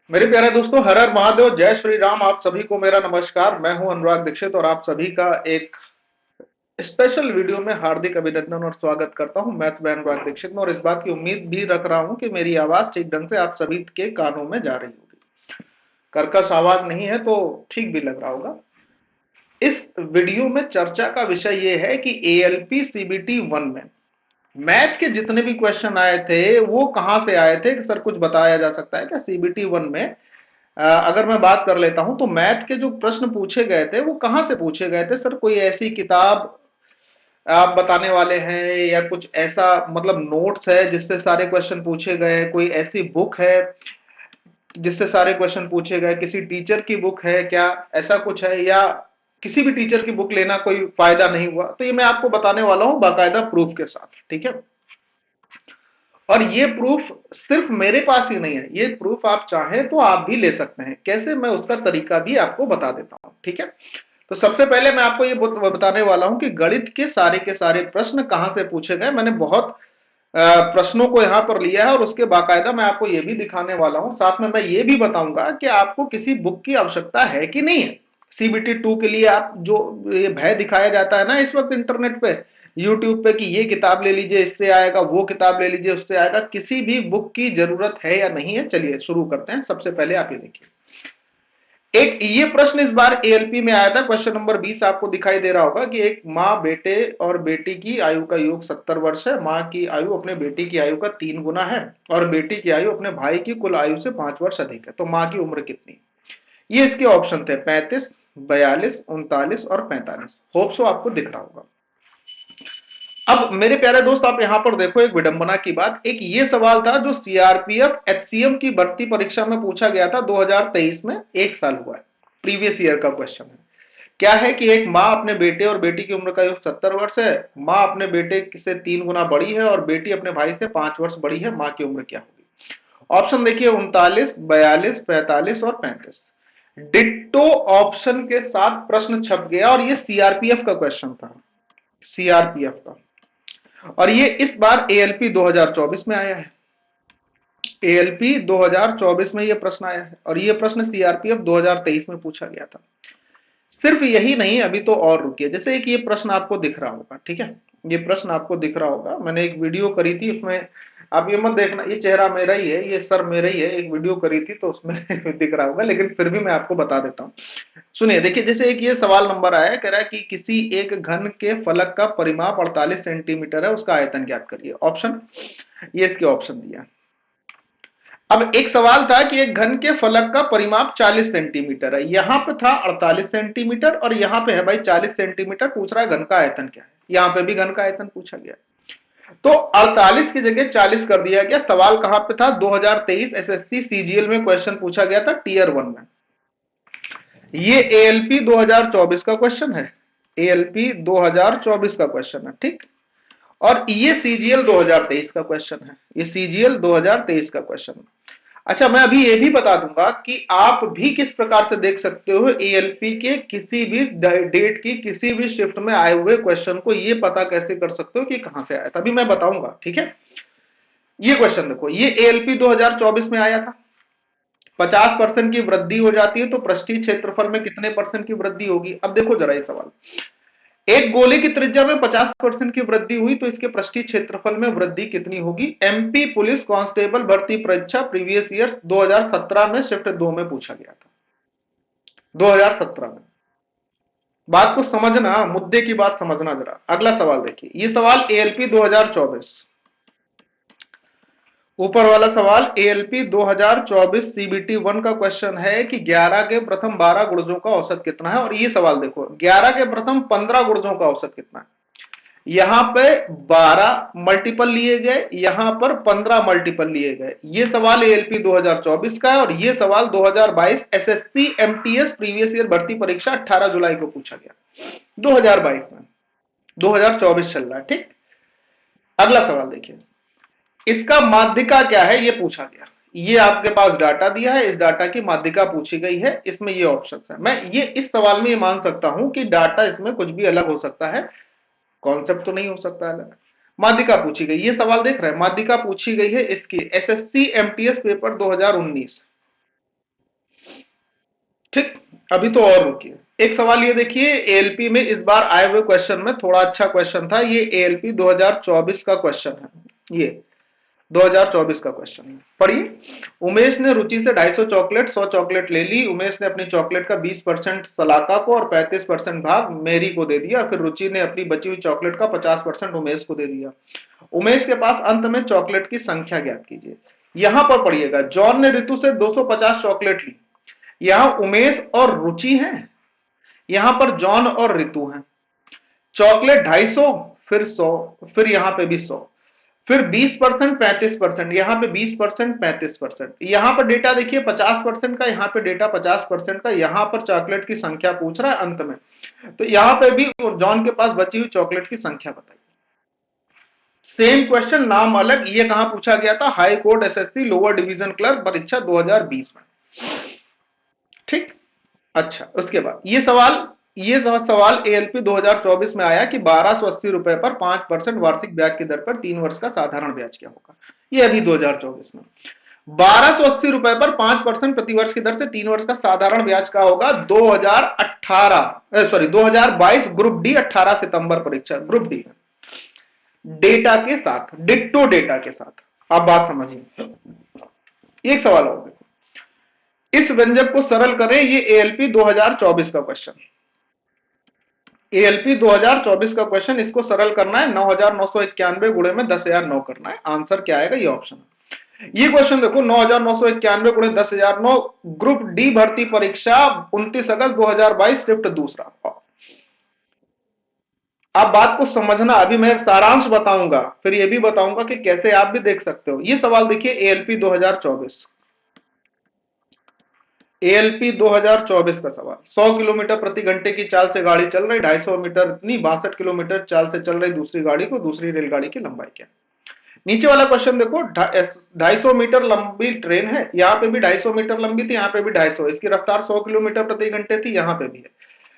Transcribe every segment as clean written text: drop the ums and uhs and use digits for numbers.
मेरे प्यारे दोस्तों, हर हर महादेव, जय श्री राम। आप सभी को मेरा नमस्कार। मैं हूं अनुराग दीक्षित और आप सभी का एक स्पेशल वीडियो में हार्दिक अभिनंदन और स्वागत करता हूं। मैं अनुराग दीक्षित में और इस बात की उम्मीद भी रख रहा हूं कि मेरी आवाज ठीक ढंग से आप सभी के कानों में जा रही होगी। कर्कश आवाज नहीं है तो ठीक भी लग रहा होगा। इस वीडियो में चर्चा का विषय यह है कि एएलपी सीबीटी 1 में मैथ के जितने भी क्वेश्चन आए थे वो कहां से आए थे। सर कुछ बताया जा सकता है क्या सीबीटी 1 में? अगर मैं बात कर लेता हूं तो मैथ के जो प्रश्न पूछे गए थे वो कहां से पूछे गए थे? सर कोई ऐसी किताब आप बताने वाले हैं या कुछ ऐसा मतलब नोट्स है जिससे सारे क्वेश्चन पूछे गए? कोई ऐसी बुक है जिससे सारे क्वेश्चन पूछे गए? किसी टीचर की बुक है क्या? ऐसा कुछ है या किसी भी टीचर की बुक लेना कोई फायदा नहीं हुआ? तो ये मैं आपको बताने वाला हूं बाकायदा प्रूफ के साथ, ठीक है। और ये प्रूफ सिर्फ मेरे पास ही नहीं है, ये प्रूफ आप चाहें तो आप भी ले सकते हैं। कैसे, मैं उसका तरीका भी आपको बता देता हूं, ठीक है। तो सबसे पहले मैं आपको ये बताने वाला हूं कि गणित के सारे प्रश्न कहां से पूछे गए। मैंने बहुत प्रश्नों को यहां पर लिया है और उसके बाकायदा मैं आपको ये भी दिखाने वाला हूं। साथ में मैं ये भी बताऊंगा कि आपको किसी बुक की आवश्यकता है कि नहीं है। सीबीटी 2 के लिए आप जो ये भय दिखाया जाता है ना इस वक्त इंटरनेट पे, यूट्यूब पे, कि ये किताब ले लीजिए इससे आएगा, वो किताब ले लीजिए उससे आएगा, किसी भी बुक की जरूरत है या नहीं है? चलिए शुरू करते हैं। सबसे पहले आप ये देखिए, एक ये प्रश्न इस बार एएलपी में आया था, क्वेश्चन नंबर 20। आपको दिखाई दे रहा होगा कि एक माँ बेटे और बेटी की आयु का योग 70 वर्ष है। माँ की आयु अपने बेटी की आयु का 3 गुना है और बेटी की आयु अपने भाई की कुल आयु से 5 वर्ष अधिक है। तो माँ की उम्र कितनी? ये इसके ऑप्शन थे 35, 42, 39 और 45। होप सो आपको दिख रहा होगा। अब मेरे प्यारे दोस्त, आप यहां पर देखो एक विडंबना की बात। एक ये सवाल था जो सीआरपीएफ एचसीएम की भर्ती परीक्षा में पूछा गया था 2023 में। एक साल हुआ है, प्रीवियस ईयर का क्वेश्चन है। क्या है कि एक माँ अपने बेटे और बेटी की उम्र का योग 70 वर्ष है। माँ अपने बेटे से 3 गुना बड़ी है और बेटी अपने भाई से 5 वर्ष बड़ी है। माँ की उम्र क्या होगी? ऑप्शन देखिए, 39, 42, 45 और 35। डिट्टो ऑप्शन के साथ प्रश्न छप गया और ये सीआरपीएफ का क्वेश्चन था, सीआरपीएफ का। और ये इस बार एएलपी 2024 में आया है। एएलपी 2024 में ये प्रश्न आया है और ये प्रश्न सीआरपीएफ 2023 में पूछा गया था। सिर्फ यही नहीं, अभी तो और रुकिए। जैसे एक ये प्रश्न आपको दिख रहा होगा, ठीक है, ये प्रश्न आपको दिख रहा होगा। मैंने एक वीडियो करी थी, उसमें आप ये मत देखना ये चेहरा मेरा ही है, ये सर मेरा ही है। एक वीडियो करी थी तो उसमें दिख रहा होगा, लेकिन फिर भी मैं आपको बता देता हूँ। सुनिए, देखिए, जैसे एक ये सवाल नंबर आया है, कह रहा है कि किसी एक घन के फलक का परिमाप 48 सेंटीमीटर है, उसका आयतन ज्ञात करिए। ऑप्शन, ये इसके ऑप्शन दिया। अब एक सवाल था कि एक घन के फलक का परिमाप 40 सेंटीमीटर है, यहां पे था 48 सेंटीमीटर और यहां पे है भाई 40 सेंटीमीटर। पूछ रहा है घन का आयतन क्या है, यहां पे भी घन का आयतन पूछा गया। तो 48 की जगह 40 कर दिया गया। सवाल कहां पे था? 2023 एसएससी सीजीएल में क्वेश्चन पूछा गया था, टीयर 1 में। ये एएलपी 2024 का क्वेश्चन है, एएलपी 2024 का क्वेश्चन है, ठीक। और ये सीजीएल 2023 का क्वेश्चन है, ये सीजीएल 2023 का क्वेश्चन है। अच्छा, मैं अभी ये भी बता दूंगा कि आप भी किस प्रकार से देख सकते हो एएलपी के किसी भी डेट की किसी भी शिफ्ट में आए हुए क्वेश्चन को। ये पता कैसे कर सकते हो कि कहां से आया था, अभी मैं बताऊंगा, ठीक है। ये क्वेश्चन देखो, ये एएलपी 2024 में आया था। 50% की वृद्धि हो जाती है तो पृष्ठीय क्षेत्रफल में कितने परसेंट की वृद्धि होगी? अब देखो जरा ये सवाल, एक गोले की त्रिज्या में 50% की वृद्धि हुई तो इसके पृष्ठीय क्षेत्रफल में वृद्धि कितनी होगी? एमपी पुलिस कांस्टेबल भर्ती परीक्षा प्रीवियस ईयर 2017 में शिफ्ट 2 में पूछा गया था, 2017 में। बात को समझना, मुद्दे की बात समझना जरा। अगला सवाल देखिए, ये सवाल एएलपी 2024, ऊपर वाला सवाल एएलपी 2024 सीबीटी 1 का क्वेश्चन है कि 11 के प्रथम 12 गुणजों का औसत कितना है। और ये सवाल देखो, 11 के प्रथम 15 गुणजों का औसत कितना है। यहां पे 12 मल्टीपल लिए गए, यहां पर 15 मल्टीपल लिए गए। ये सवाल एएलपी 2024 का है और ये सवाल 2022 एसएससी एमटीएस प्रीवियस ईयर भर्ती परीक्षा 18 जुलाई को पूछा गया, 2022 में। 2024 चल रहा है, ठीक। अगला सवाल देखिए, इसका माध्यिका क्या है, ये पूछा गया। ये आपके पास डाटा दिया है, इस डाटा की माध्यिका पूछी गई है। इसमें ये ऑप्शन है। मैं ये इस सवाल में ये मान सकता हूं कि डाटा इसमें कुछ भी अलग हो सकता है, कॉन्सेप्ट तो नहीं हो सकता अलग। माध्यिका पूछी गई, ये सवाल देख रहे हैं, माध्यिका पूछी गई है इसकी एसएससी एमटीएस पेपर 2019। ठीक। अभी तो और रुकिए, एक सवाल ये देखिए, एएलपी में इस बार आए हुए क्वेश्चन में थोड़ा अच्छा क्वेश्चन था, ये एएलपी 2024 का क्वेश्चन है, ये 2024 का क्वेश्चन है, पढ़िए। उमेश ने रुचि से 250 चॉकलेट 100 चॉकलेट ले ली। उमेश ने अपनी चॉकलेट का 20% सलाका को और 35% भाग मेरी को दे दिया। फिर रुचि ने अपनी बची हुई चॉकलेट का 50% उमेश को दे दिया। उमेश के पास अंत में चॉकलेट की संख्या ज्ञात कीजिए। यहां पर पढ़िएगा, जॉन ने ऋतु से 250 चॉकलेट ली। यहां उमेश और रुचि हैं, यहां पर जॉन और ऋतु हैं। चॉकलेट 250, फिर 100, फिर यहां पे भी 100, फिर 20%, 35%, यहां पे 20%, 35%, यहां पर डेटा देखिए 50% का, यहां पे डेटा 50% का, यहां पर चॉकलेट की संख्या पूछ रहा है अंत में। तो यहां पे भी जॉन के पास बची हुई चॉकलेट की संख्या बताइए। सेम क्वेश्चन, नाम अलग। ये कहां पूछा गया था? High court SSC lower division clerk परीक्षा 2020 में। ठीक। अच्छा, उसके बाद ये सवाल एएलपी 2024 में आया कि 1280 रुपए पर 5% वार्षिक ब्याज की दर पर 3 वर्ष का साधारण ब्याज क्या होगा। ये अभी 2024 में 1280 रुपए पर 5% प्रतिवर्ष की दर से 3 वर्ष का साधारण ब्याज का होगा। 2018 सॉरी 2022 ग्रुप डी 18 सितंबर परीक्षा, ग्रुप डी डेटा के साथ, डिट्टो डेटा के साथ। आप बात समझिए। एक सवाल और देखो, इस व्यंजक को सरल करें। ये एएलपी 2024 का क्वेश्चन, एएलपी 2024 का क्वेश्चन, इसको सरल करना है। 9991 गुणे में 10,009 करना है। आंसर क्या आएगा? ये ऑप्शन। ये क्वेश्चन देखो, 9991 गुणे 10,009, ग्रुप डी भर्ती परीक्षा 29 अगस्त 2022 शिफ्ट दूसरा। आप बात को समझना, अभी मैं सारांश बताऊंगा, फिर ये भी बताऊंगा कि कैसे आप भी देख सकते हो। ये सवाल देखिए, एएलपी 2024, एएलपी 2024 का सवाल। 100 किलोमीटर प्रति घंटे की चाल से गाड़ी चल रही, 250 मीटर नहीं 62 किलोमीटर चाल से चल रही दूसरी गाड़ी को, दूसरी रेलगाड़ी की लंबाई क्या? नीचे वाला क्वेश्चन देखो, 250 मीटर लंबी ट्रेन है, यहाँ पे भी 250 मीटर लंबी थी, यहाँ पे भी 250, इसकी रफ्तार 100 किलोमीटर प्रति घंटे थी, यहाँ पे भी है।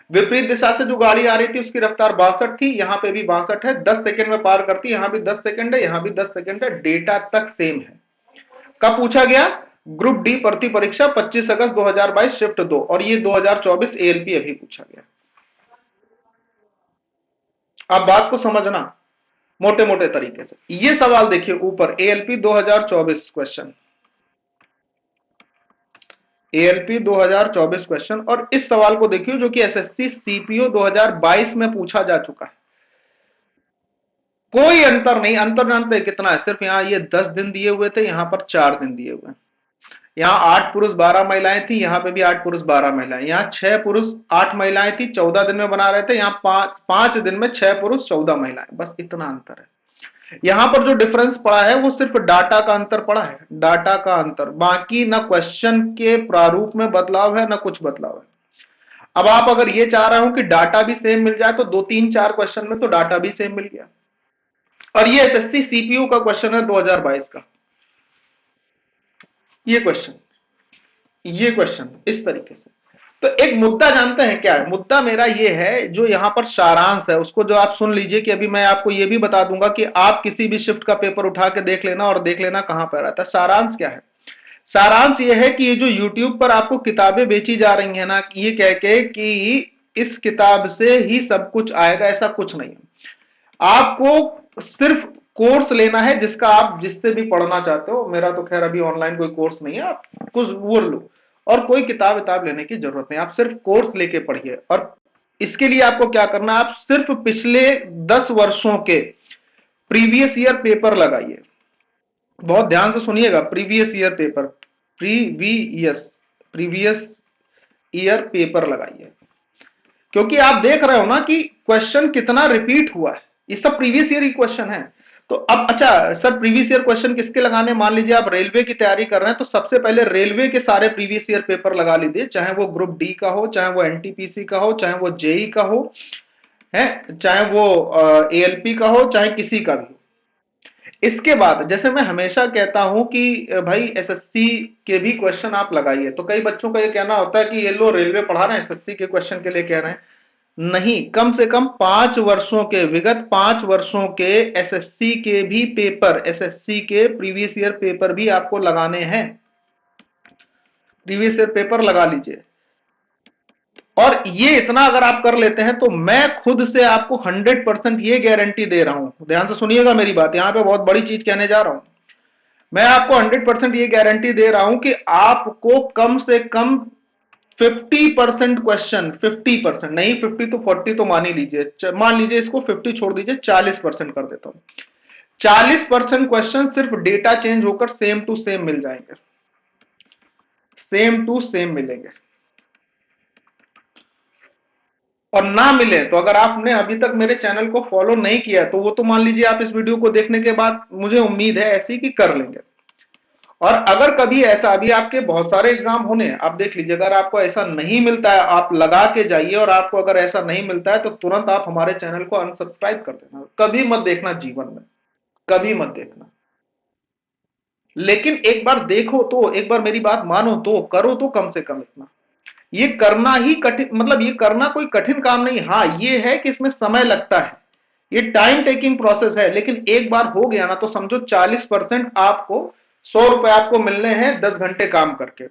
विपरीत दिशा से जो गाड़ी आ रही थी उसकी रफ्तार 62 थी, यहाँ पे भी 62 है। 10 सेकंड में पार करती, यहाँ भी 10 सेकंड है, यहाँ भी 10 सेकंड है। डेटा तक सेम है। कब पूछा गया? ग्रुप डी भर्ती परीक्षा 25 अगस्त 2022 शिफ्ट 2, और ये 2024 एएलपी अभी पूछा गया। आप बात को समझना मोटे मोटे तरीके से। ये सवाल देखिए ऊपर, एएलपी 2024 क्वेश्चन, एएलपी 2024 क्वेश्चन, और इस सवाल को देखिए जो कि एसएससी सीपीओ 2022 में पूछा जा चुका है। कोई अंतर नहीं। अंतर जानते हैं कितना है? सिर्फ यहां ये 10 दिन दिए हुए थे, यहां पर 4 दिन दिए हुए हैं। यहाँ 8 पुरुष 12 महिलाएं थी, यहाँ पे भी 8 पुरुष 12 महिलाएं। यहाँ 6 पुरुष 8 महिलाएं थी, 14 दिन में बना रहे थे। यहाँ 5 दिन में 6 पुरुष 14 महिलाएं, बस इतना अंतर है। यहां पर जो डिफरेंस पड़ा है वो सिर्फ डाटा का अंतर पड़ा है, डाटा का अंतर। बाकी ना क्वेश्चन के प्रारूप में बदलाव है, ना कुछ बदलाव है। अब आप अगर ये चाह रहे हो कि डाटा भी सेम मिल जाए, तो 2 3 4 क्वेश्चन में तो डाटा भी सेम मिल गया। और ये एसएससी सीपीयू का क्वेश्चन है 2022 का। ये क्वेश्चन, ये क्वेश्चन इस तरीके से। तो एक मुद्दा जानते हैं क्या है? मुद्दा मेरा ये है, जो यहां पर सारांश है उसको जो आप सुन लीजिए, कि अभी मैं आपको ये भी बता दूंगा कि आप किसी भी शिफ्ट का पेपर उठा के देख लेना और देख लेना कहां पर रहता है। सारांश क्या है? सारांश ये है कि ये जो यूट्यूब पर आपको किताबें बेची जा रही है ना, ये कह के कि इस किताब से ही सब कुछ आएगा, ऐसा कुछ नहीं है। आपको सिर्फ कोर्स लेना है जिसका आप जिससे भी पढ़ना चाहते हो। मेरा तो खैर अभी ऑनलाइन कोई कोर्स नहीं है, आप कुछ वो लो, और कोई किताब लेने की जरूरत नहीं। आप सिर्फ कोर्स लेके पढ़िए। और इसके लिए आपको क्या करना है? आप सिर्फ पिछले 10 वर्षों के प्रीवियस ईयर पेपर लगाइए। बहुत ध्यान से सुनिएगा, previous year paper, previous previous year paper लगाइए। क्योंकि आप देख रहे हो ना कि क्वेश्चन कितना रिपीट हुआ है, ये सब प्रीवियस ईयर ही क्वेश्चन है। तो अब अच्छा सर, प्रीवियस ईयर क्वेश्चन किसके लगाने? मान लीजिए आप रेलवे की तैयारी कर रहे हैं, तो सबसे पहले रेलवे के सारे प्रीवियस ईयर पेपर लगा लीजिए, चाहे वो ग्रुप डी का हो, चाहे वो एनटीपीसी का हो, चाहे वो जेई का हो, है, चाहे वो एएलपी का हो, चाहे किसी का भी हो। इसके बाद जैसे मैं हमेशा कहता हूं कि भाई एसएससी के भी क्वेश्चन आप लगाइए। तो कई बच्चों का ये कहना होता है कि ये लो रेलवे पढ़ा रहे हैं, एसएससी के क्वेश्चन के लिए कह रहे हैं। नहीं, कम से कम 5 वर्षों के, विगत 5 वर्षों के एसएससी के भी पेपर, एसएससी के प्रीवियस ईयर पेपर भी आपको लगाने हैं। प्रीवियस ईयर पेपर लगा लीजिए। और ये इतना अगर आप कर लेते हैं तो मैं खुद से आपको 100% ये गारंटी दे रहा हूं, ध्यान से सुनिएगा मेरी बात, यहां पे बहुत बड़ी चीज कहने जा रहा हूं। मैं आपको 100% ये गारंटी दे रहा हूं कि आपको कम से कम 50% क्वेश्चन, 50% नहीं, 50 तो 40 तो मान ही लीजिए, मान लीजिए इसको 50 छोड़ दीजिए, 40% कर देता हूं। 40% क्वेश्चन सिर्फ डेटा चेंज होकर सेम टू सेम मिल जाएंगे, सेम टू सेम मिलेंगे। और ना मिले तो अगर आपने अभी तक मेरे चैनल को फॉलो नहीं किया तो वो तो मान लीजिए आप इस वीडियो को देखने के बाद, मुझे उम्मीद है ऐसी कि कर लेंगे। और अगर कभी ऐसा, अभी आपके बहुत सारे एग्जाम होने हैं, आप देख लीजिए, अगर आपको ऐसा नहीं मिलता है आप लगा के जाइए, और आपको अगर ऐसा नहीं मिलता है तो तुरंत आप हमारे चैनल को अनसब्सक्राइब कर देना, कभी मत देखना जीवन में, कभी मत देखना। लेकिन एक बार देखो तो, एक बार मेरी बात मानो तो, करो तो कम से कम इतना। ये करना ही कठिन, मतलब ये करना कोई कठिन काम नहीं, हाँ ये है कि इसमें समय लगता है, ये टाइम टेकिंग प्रोसेस है, लेकिन एक बार हो गया ना तो समझो 40% आपको, 100 रुपए आपको मिलने हैं 10 घंटे काम करके,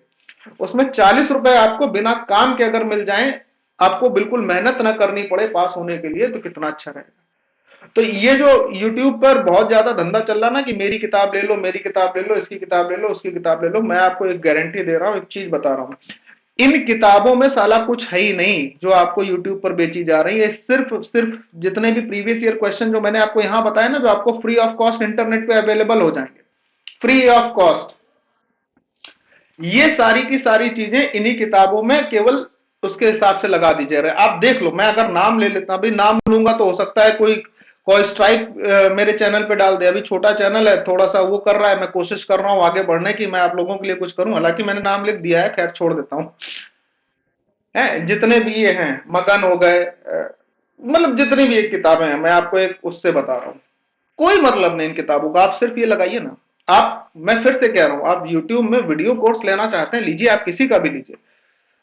उसमें 40 रुपए आपको बिना काम के अगर मिल जाएं, आपको बिल्कुल मेहनत ना करनी पड़े पास होने के लिए, तो कितना अच्छा रहेगा। तो ये जो YouTube पर बहुत ज्यादा धंधा चल रहा ना कि मेरी किताब ले लो, मेरी किताब ले लो, इसकी किताब ले लो, उसकी किताब ले लो, मैं आपको एक गारंटी दे रहा हूं, एक चीज बता रहा हूं, इन किताबों में साला कुछ है ही नहीं जो आपको YouTube पर बेची जा रही है। सिर्फ सिर्फ जितने भी प्रीवियस ईयर क्वेश्चन जो मैंने आपको यहां बताया ना, जो आपको फ्री ऑफ कॉस्ट इंटरनेट पे अवेलेबल हो जाएंगे, फ्री ऑफ कॉस्ट, ये सारी की सारी चीजें इन्हीं किताबों में केवल उसके हिसाब से लगा दी जा रही है। आप देख लो, मैं अगर नाम ले लेता, अभी नाम लूंगा तो हो सकता है कोई कोई स्ट्राइक मेरे चैनल पे डाल दे, अभी छोटा चैनल है, थोड़ा सा वो कर रहा है, मैं कोशिश कर रहा हूं आगे बढ़ने की, मैं आप लोगों के लिए कुछ करूं, हालांकि मैंने नाम लिख दिया है, खैर छोड़ देता हूं। है जितने भी ये हैं, मगन हो गए, मतलब जितनी भी एक किताबें हैं, मैं आपको एक उससे बता रहा हूं, कोई मतलब नहीं इन किताबों का, आप सिर्फ ये लगाइए ना। आप, मैं फिर से कह रहा हूं, आप YouTube में वीडियो कोर्स लेना चाहते हैं लीजिए, आप किसी का भी लीजिए,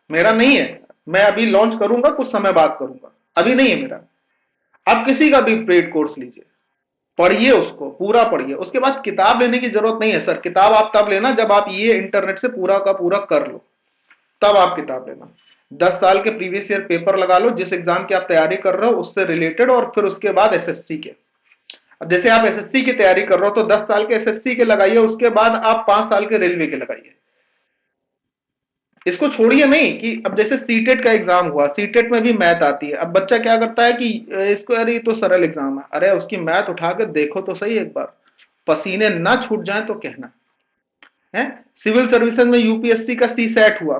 मेरा नहीं है, मैं अभी लॉन्च करूंगा, कुछ समय बाद करूंगा, अभी नहीं है मेरा। आप किसी का भी पेड कोर्स लीजिए, पढ़िए, उसको पूरा पढ़िए, उसके बाद किताब लेने की जरूरत नहीं है सर, किताब आप तब लेना जब आप ये इंटरनेट से पूरा का पूरा कर लो, तब आप किताब लेना। 10 साल के प्रीवियस ईयर पेपर लगा लो जिस एग्जाम की आप तैयारी कर रहे हो उससे रिलेटेड, और फिर उसके बाद एसएससी के। अब जैसे आप एसएससी की तैयारी कर रहे हो तो 10 साल के एसएससी के लगाइए, उसके बाद आप 5 साल के रेलवे के लगाइए। इसको छोड़िए नहीं कि अब जैसे सीटेट का एग्जाम हुआ, सीटेट में भी मैथ आती है, अब बच्चा क्या करता है कि इसको, अरे ये तो सरल एग्जाम है, अरे उसकी मैथ उठा के देखो तो सही एक बार, पसीने ना छूट जाए तो कहना है। सिविल सर्विसेज में यूपीएससी का सी सेट हुआ,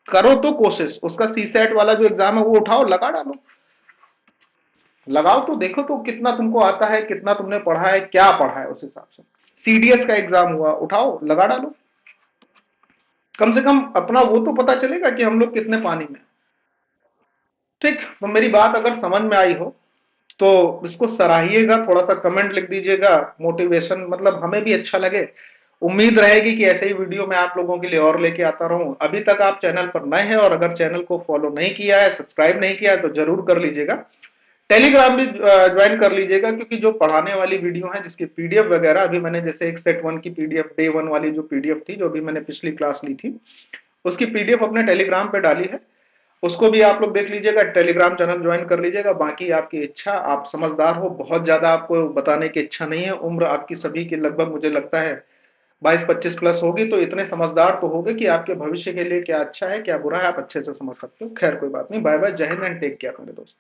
करो तो कोशिश, उसका सी सेट वाला जो एग्जाम है वो उठाओ, लगा डालो, लगाओ तो देखो तो कितना तुमको आता है, कितना तुमने पढ़ा है, क्या पढ़ा है उस हिसाब से। सीडीएस का एग्जाम हुआ, उठाओ लगा डालो, कम से कम अपना वो तो पता चलेगा कि हम लोग कितने पानी में। ठीक, तो मेरी बात अगर समझ में आई हो तो इसको सराहिएगा, थोड़ा सा कमेंट लिख दीजिएगा, मोटिवेशन, मतलब हमें भी अच्छा लगे। उम्मीद रहेगी कि ऐसे ही वीडियो मैं आप लोगों के लिए और लेके आता रहूं। अभी तक आप चैनल पर नए हैं और अगर चैनल को फॉलो नहीं किया है, सब्सक्राइब नहीं किया है तो जरूर कर लीजिएगा। टेलीग्राम भी ज्वाइन कर लीजिएगा, क्योंकि जो पढ़ाने वाली वीडियो है जिसकी पीडीएफ वगैरह, अभी मैंने जैसे एक सेट 1 की पीडीएफ, डे 1 वाली जो पीडीएफ थी, जो अभी मैंने पिछली क्लास ली थी, उसकी पीडीएफ अपने टेलीग्राम पे डाली है, उसको भी आप लोग देख लीजिएगा, टेलीग्राम चैनल ज्वाइन कर लीजिएगा। बाकी आपकी इच्छा, आप समझदार हो, बहुत ज्यादा आपको बताने की इच्छा नहीं है, उम्र आपकी सभी की लगभग मुझे लगता है 22-25 प्लस होगी, तो इतने समझदार तो होगे कि आपके भविष्य के लिए क्या अच्छा है क्या बुरा है आप अच्छे से समझ सकते हो। खैर कोई बात नहीं, बाय बाय, जय हिंद एंड टेक केयर मेरे दोस्त।